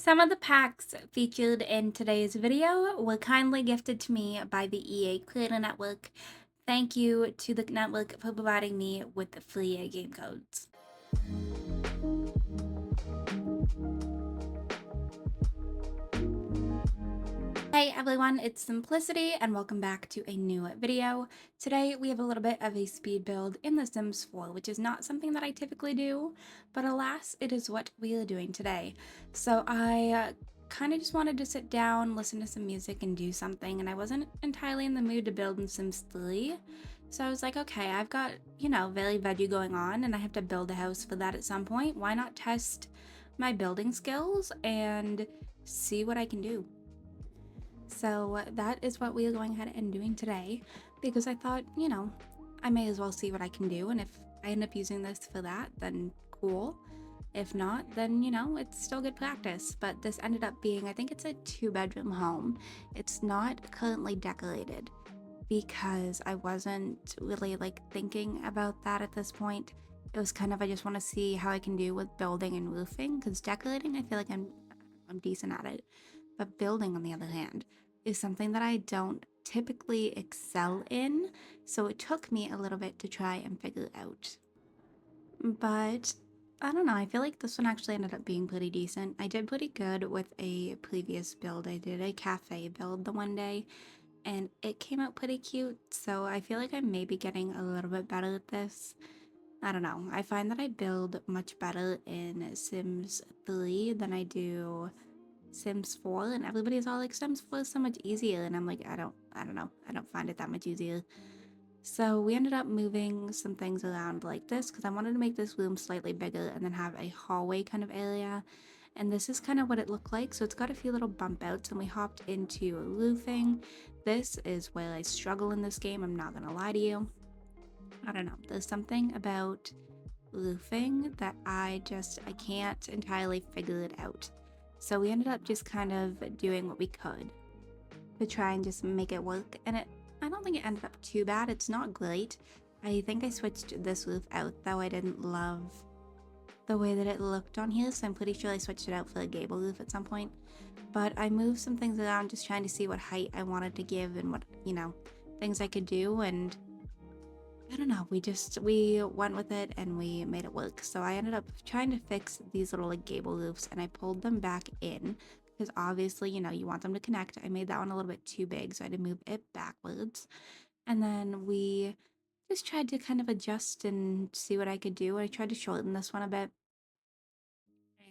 Some of the packs featured in today's video were kindly gifted to me by the EA Creator Network. Thank you to the network for providing me with the free game codes. Hey everyone, it's Simplicity and welcome back to a new video. Today we have a little bit of a speed build in The Sims 4, which is not something that I typically do, but alas, it is what we are doing today. So I kind of just wanted to sit down, listen to some music, and do something, and I wasn't entirely in the mood to build in Sims 3. So I was like, okay, I've got, very veggie going on, and I have to build a house for that at some point. Why not test my building skills and see what I can do? So that is what we are going ahead and doing today because I thought, I may as well see what I can do. And if I end up using this for that, then cool. If not, then, it's still good practice. But this ended up being, I think it's a 2-bedroom home. It's not currently decorated because I wasn't really thinking about that at this point. It was kind of, I just want to see how I can do with building and roofing because decorating, I feel like I'm decent at it. But building, on the other hand, is something that I don't typically excel in, so it took me a little bit to try and figure it out. But I don't know, I feel like this one actually ended up being pretty decent. I did pretty good with a previous build. I did a cafe build the one day, and it came out pretty cute, so I feel like I may be getting a little bit better at this. I don't know. I find that I build much better in Sims 3 than I do Sims 4, and everybody's all like Sims 4 is so much easier, and I'm like, I don't know. I don't find it that much easier. So we ended up moving some things around like this because I wanted to make this room slightly bigger and then have a hallway kind of area. And this is kind of what it looked like. So it's got a few little bump outs, and we hopped into roofing. This is where I struggle in this game, I'm not gonna lie to you. I don't know. There's something about roofing that I can't entirely figure it out. So we ended up just kind of doing what we could to try and just make it work. And I don't think it ended up too bad. It's not great. I think I switched this roof out, though I didn't love the way that it looked on here. So I'm pretty sure I switched it out for a gable roof at some point. But I moved some things around just trying to see what height I wanted to give and what, things I could do. And I don't know, we went with it and we made it work. So I ended up trying to fix these little gable roofs, and I pulled them back in because obviously, you want them to connect. I made that one a little bit too big, so I had to move it backwards. And then we just tried to kind of adjust and see what I could do. I tried to shorten this one a bit.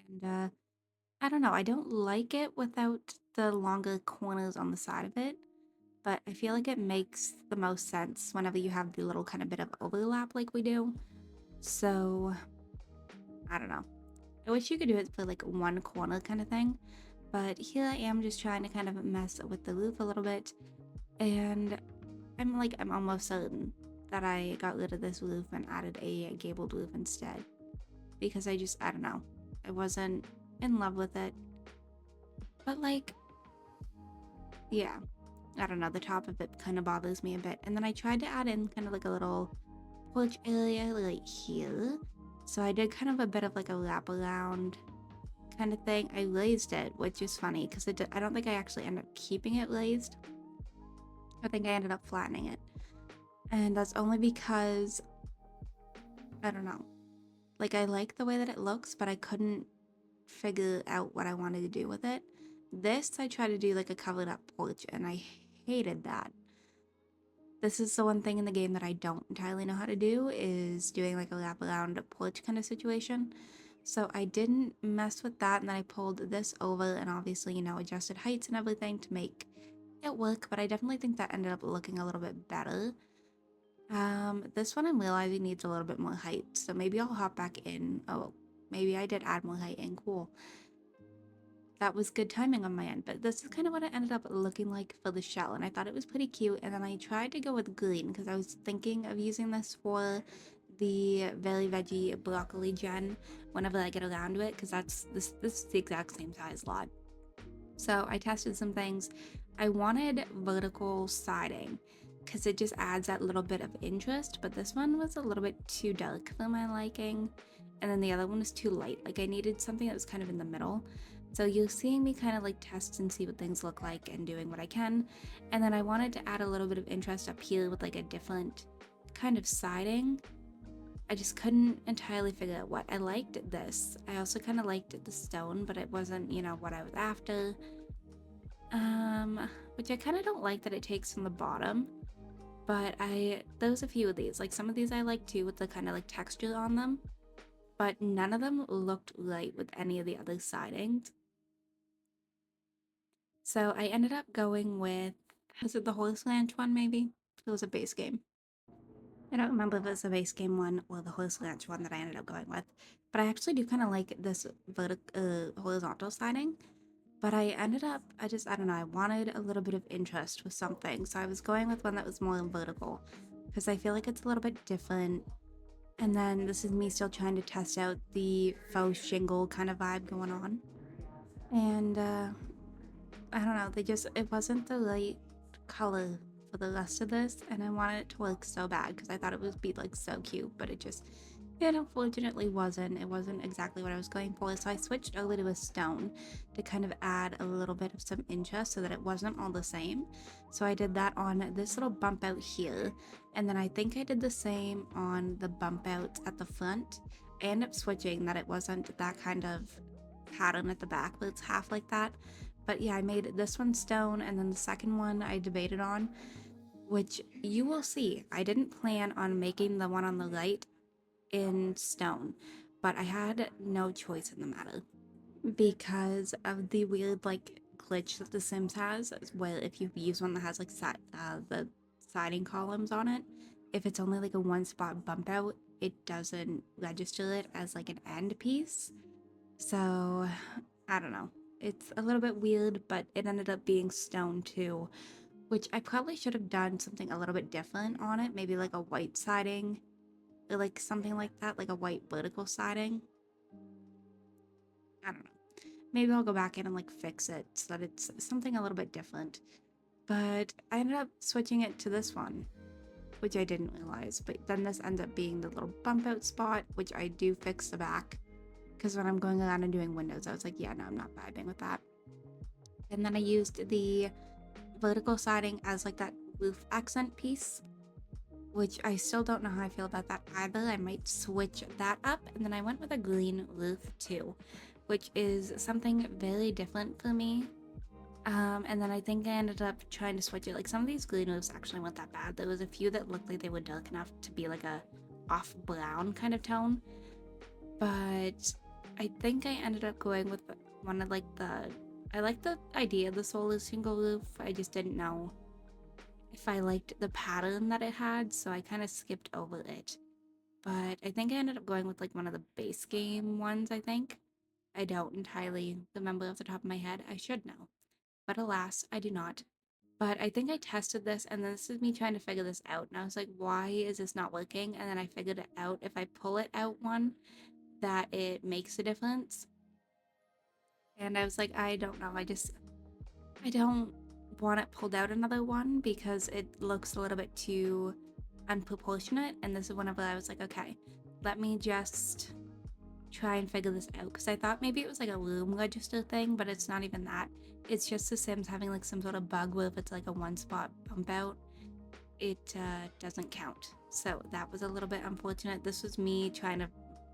And I don't know, I don't like it without the longer corners on the side of it, but I feel like it makes the most sense whenever you have the little kind of bit of overlap like we do. So, I don't know. I wish you could do it for like one corner kind of thing, but here I am just trying to kind of mess with the roof a little bit, and I'm almost certain that I got rid of this roof and added a gabled roof instead, because I don't know. I wasn't in love with it, but yeah. I don't know, the top of it kind of bothers me a bit. And then I tried to add in kind of like a little porch area right here. So I did kind of a bit of like a wraparound kind of thing. I raised it, which is funny because I don't think I actually ended up keeping it raised. I think I ended up flattening it. And that's only because, I don't know, like I like the way that it looks, but I couldn't figure out what I wanted to do with it. This, I tried to do like a covered up porch, and I hated that. This is the one thing in the game that I don't entirely know how to do, is doing like a wraparound porch kind of situation. So I didn't mess with that, and then I pulled this over and obviously, adjusted heights and everything to make it work, but I definitely think that ended up looking a little bit better. This one I'm realizing needs a little bit more height, so maybe I'll hop back in. Oh, maybe I did add more height in, cool. That was good timing on my end, but this is kind of what it ended up looking like for the shell, and I thought it was pretty cute. And then I tried to go with green because I was thinking of using this for the very veggie broccoli gen whenever I get around to it, because this is the exact same size lot. So I tested some things. I wanted vertical siding because it just adds that little bit of interest, but this one was a little bit too dark for my liking, and then the other one was too light. Like I needed something that was kind of in the middle. So you're seeing me kind of like test and see what things look like and doing what I can. And then I wanted to add a little bit of interest up here with like a different kind of siding. I just couldn't entirely figure out what. I liked this. I also kind of liked the stone, but it wasn't, what I was after. Which I kind of don't like that it takes from the bottom. But there's a few of these. Like some of these I like too with the kind of like texture on them. But none of them looked right with any of the other sidings. So I ended up going with, was it the Horse Ranch one maybe? It was a base game. I don't remember if it was the base game one or the Horse Ranch one that I ended up going with. But I actually do kind of like this horizontal siding. But I don't know, I wanted a little bit of interest with something. So I was going with one that was more vertical because I feel like it's a little bit different. And then this is me still trying to test out the faux shingle kind of vibe going on. And I don't know, it wasn't the right color for the rest of this, and I wanted it to look so bad because I thought it would be like so cute, but it unfortunately wasn't. It wasn't exactly what I was going for, so I switched over to a stone to kind of add a little bit of some interest so that it wasn't all the same. So I did that on this little bump out here, and then I think I did the same on the bump outs at the front. I ended up switching that it wasn't that kind of pattern at the back, but it's half like that. But yeah, I made this one stone, and then the second one I debated on, which you will see. I didn't plan on making the one on the right in stone, but I had no choice in the matter because of the weird like glitch that The Sims has, where if you use one that has like the siding columns on it, if it's only like a one spot bump out, it doesn't register it as like an end piece. So I don't know. It's a little bit weird, but it ended up being stone too, which I probably should have done something a little bit different on it. Maybe like a white siding or like something like that, like a white vertical siding. I don't know. Maybe I'll go back in and like fix it so that it's something a little bit different. But I ended up switching it to this one, which I didn't realize. But then this ends up being the little bump out spot, which I do fix the back. Because when I'm going around and doing windows, I was like, yeah, no, I'm not vibing with that. And then I used the vertical siding as like that roof accent piece, which I still don't know how I feel about that either. I might switch that up. And then I went with a green roof too, which is something very different for me. And then I think I ended up trying to switch it. Like some of these green roofs actually weren't that bad. There was a few that looked like they were dark enough to be like a off brown kind of tone. But I think I ended up going with one of like I like the idea of the solar single roof. I just didn't know if I liked the pattern that it had, so I kind of skipped over it. But I think I ended up going with like one of the base game ones, I think. I don't entirely remember off the top of my head. I should know. But alas, I do not. But I think I tested this, and this is me trying to figure this out. And I was like, why is this not working? And then I figured it out. If I pull it out one, that it makes a difference. And I was like, I don't know. I don't want it pulled out another one because it looks a little bit too unproportionate. And this is whenever I was like, okay, let me just try and figure this out. Because I thought maybe it was like a loom register thing, but it's not even that. It's just the Sims having like some sort of bug where if it's like a one spot bump out, it doesn't count. So that was a little bit unfortunate. This was me trying to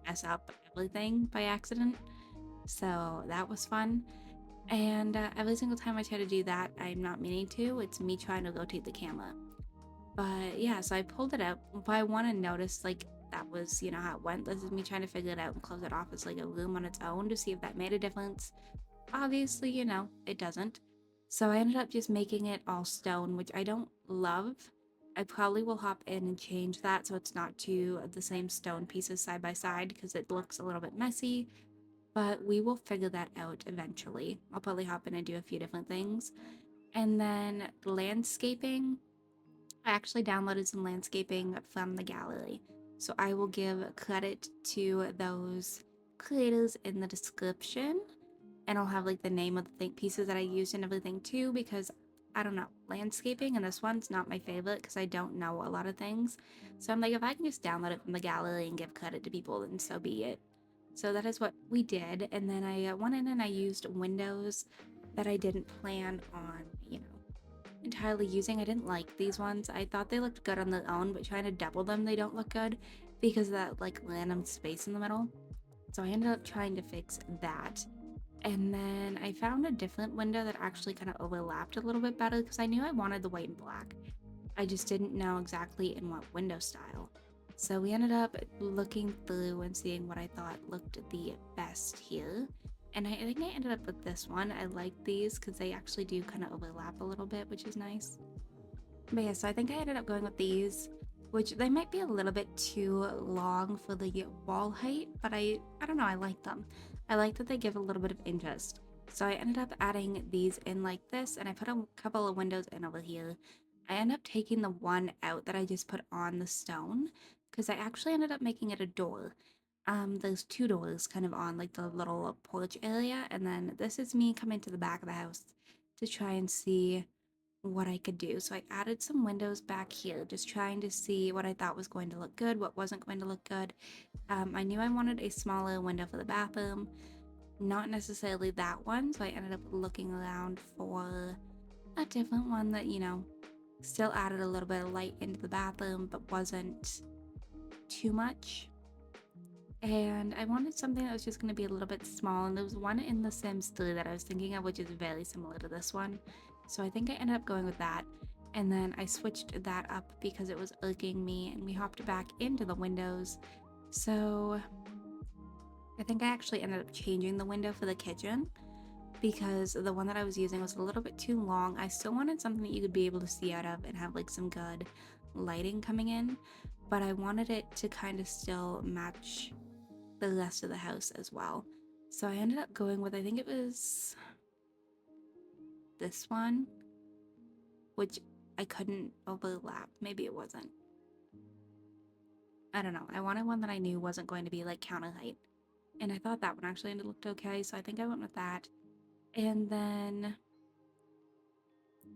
mess up everything by accident. So that was fun. And every single time I try to do that, I'm not meaning to. It's me trying to rotate the camera. But yeah, so I pulled it out. If I want to notice, like, that was, how it went. This is me trying to figure it out and close it off as like a room on its own to see if that made a difference. Obviously, it doesn't. So I ended up just making it all stone, which I don't love. I probably will hop in and change that so it's not two of the same stone pieces side by side because it looks a little bit messy, but we will figure that out eventually. I'll probably hop in and do a few different things. And then landscaping, I actually downloaded some landscaping from the gallery. So I will give credit to those creators in the description. And I'll have like the name of the pieces that I used and everything too, because I don't know, landscaping and this one's not my favorite because I don't know a lot of things. So I'm like, if I can just download it from the gallery and give credit to people, then so be it. So that is what we did. And then I went in and I used windows that I didn't plan on, entirely using. I didn't like these ones. I thought they looked good on their own, but trying to double them, they don't look good because of that like random space in the middle. So I ended up trying to fix that. And then I found a different window that actually kind of overlapped a little bit better because I knew I wanted the white and black. I just didn't know exactly in what window style. So we ended up looking through and seeing what I thought looked the best here. And I think I ended up with this one. I like these because they actually do kind of overlap a little bit, which is nice. But yeah, so I think I ended up going with these, which they might be a little bit too long for the wall height, but I don't know, I like them. I like that they give a little bit of interest. So I ended up adding these in like this, and I put a couple of windows in over here. I end up taking the one out that I just put on the stone, because I actually ended up making it a door. There's two doors kind of on like the little porch area, and then this is me coming to the back of the house to try and see what I could do. So I added some windows back here, just trying to see what I thought was going to look good, what wasn't going to look good. I knew I wanted a smaller window for the bathroom, not necessarily that one, so I ended up looking around for a different one that, still added a little bit of light into the bathroom, but wasn't too much. And I wanted something that was just going to be a little bit small, and there was one in The Sims 3 that I was thinking of, which is very similar to this one. So I think I ended up going with that. And then I switched that up because it was irking me, and we hopped back into the windows. So I think I actually ended up changing the window for the kitchen because the one that I was using was a little bit too long. I still wanted something that you could be able to see out of and have like some good lighting coming in, but I wanted it to kind of still match the rest of the house as well. So I ended up going with, I think it was this one, which I couldn't overlap. Maybe it wasn't. I don't know. I wanted one that I knew wasn't going to be like counter height. And I thought that one actually looked okay, so I think I went with that. And then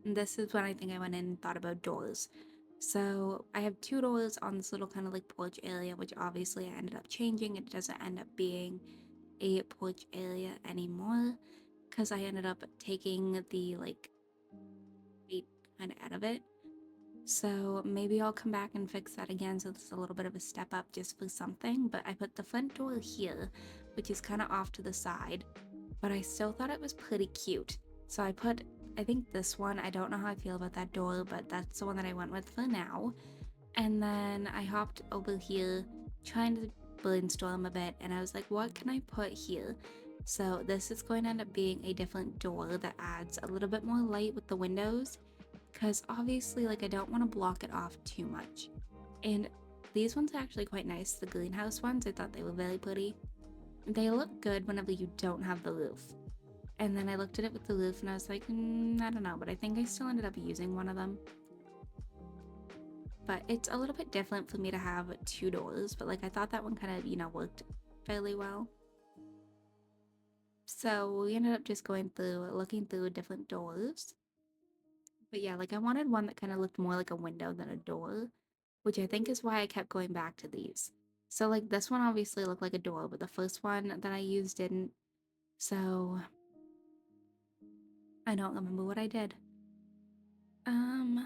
this is when I think I went in and thought about doors. So I have two doors on this little kind of like porch area, which obviously I ended up changing. It doesn't end up being a porch area anymore because I ended up taking the like weight kind of out of it. So maybe I'll come back and fix that again so it's a little bit of a step up just for something. But I put the front door here, which is kind of off to the side, but I still thought it was pretty cute. So I put, I think this one, I don't know how I feel about that door, but that's the one that I went with for now. And then I hopped over here trying to brainstorm a bit, and I was like, what can I put here? So this is going to end up being a different door that adds a little bit more light with the windows, because obviously like I don't want to block it off too much. And these ones are actually quite nice, the greenhouse ones. I thought they were very pretty. They look good whenever you don't have the roof. And then I looked at it with the roof and I was like, I don't know, but I think I still ended up using one of them. But it's a little bit different for me to have two doors, but like I thought that one kind of, worked fairly well. So we ended up just going through, looking through different doors. But yeah, like I wanted one that kind of looked more like a window than a door, which I think is why I kept going back to these. So like this one obviously looked like a door, but the first one that I used didn't. So I don't remember what I did. Um,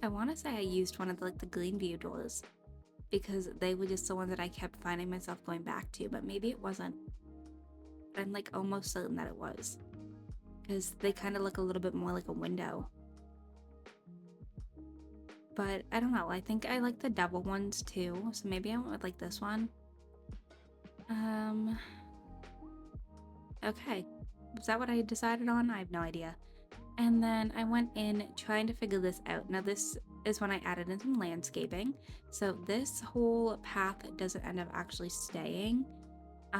I want to say I used one of the, like the green view doors because they were just the ones that I kept finding myself going back to, but maybe it wasn't. I'm like almost certain that it was because they kind of look a little bit more like a window. But I don't know, I think I like the double ones too, so maybe I went with like this one. Um, okay. Was that what I decided on? I have no idea. And then I went in trying to figure this out. Now this is when I added in some landscaping. So this whole path doesn't end up actually staying,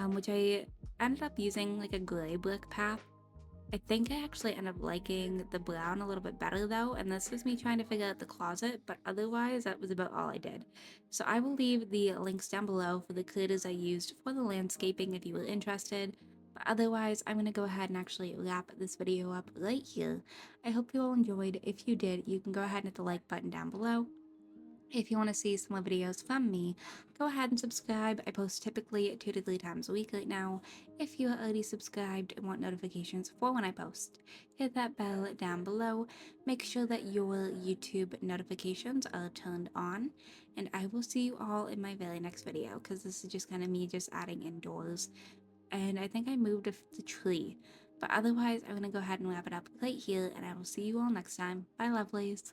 which I ended up using like a gray brick path. I think I actually end up liking the brown a little bit better though, and this was me trying to figure out the closet, but otherwise that was about all I did. So I will leave the links down below for the creators I used for the landscaping if you were interested, but otherwise I'm going to go ahead and actually wrap this video up right here. I hope you all enjoyed. If you did, you can go ahead and hit the like button down below. If you want to see some more videos from me, go ahead and subscribe. I post typically 2 to 3 times a week right now. If you are already subscribed and want notifications for when I post, hit that bell down below. Make sure that your YouTube notifications are turned on. And I will see you all in my very next video because this is just kind of me just adding indoors. And I think I moved the tree. But otherwise, I'm going to go ahead and wrap it up right here, and I will see you all next time. Bye, lovelies.